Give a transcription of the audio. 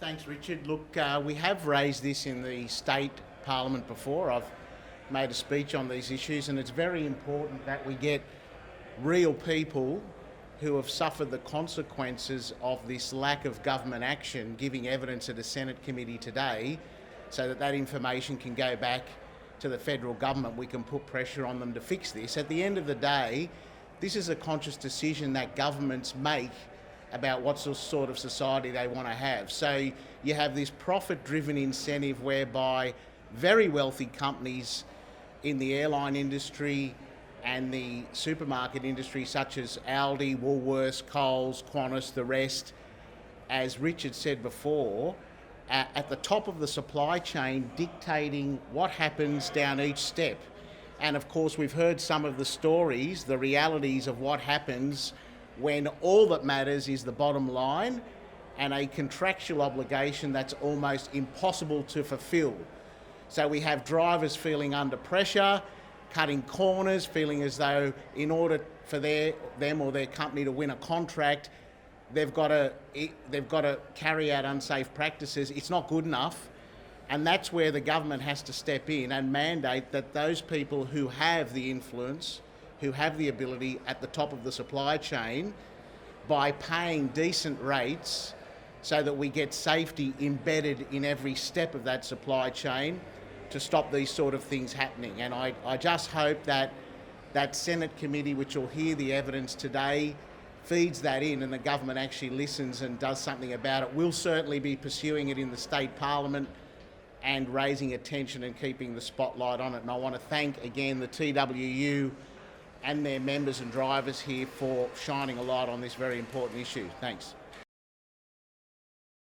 Thanks, Richard. Look, we have raised this in the state parliament before. I've made a speech on these issues, and it's very important that we get real people who have suffered the consequences of this lack of government action giving evidence at a Senate committee today, so that information can go back to the federal government. We can put pressure on them to fix this. At the end of the day, this is a conscious decision that governments make about what sort of society they want to have. So you have this profit-driven incentive whereby very wealthy companies in the airline industry and the supermarket industry, such as Aldi, Woolworths, Coles, Qantas, the rest, as Richard said before, at the top of the supply chain, dictating what happens down each step. And of course, we've heard some of the stories, the realities of what happens when all that matters is the bottom line and a contractual obligation that's almost impossible to fulfil. So we have drivers feeling under pressure, cutting corners, feeling as though in order for them or their company to win a contract, they've got to carry out unsafe practices. It's not good enough. And that's where the government has to step in and mandate that those people who have the influence, who have the ability at the top of the supply chain, by paying decent rates so that we get safety embedded in every step of that supply chain to stop these sort of things happening. And I just hope that that Senate committee, which will hear the evidence today, feeds that in and the government actually listens and does something about it. We'll certainly be pursuing it in the state parliament and raising attention and keeping the spotlight on it. And I want to thank again the TWU and their members and drivers here for shining a light on this very important issue. Thanks.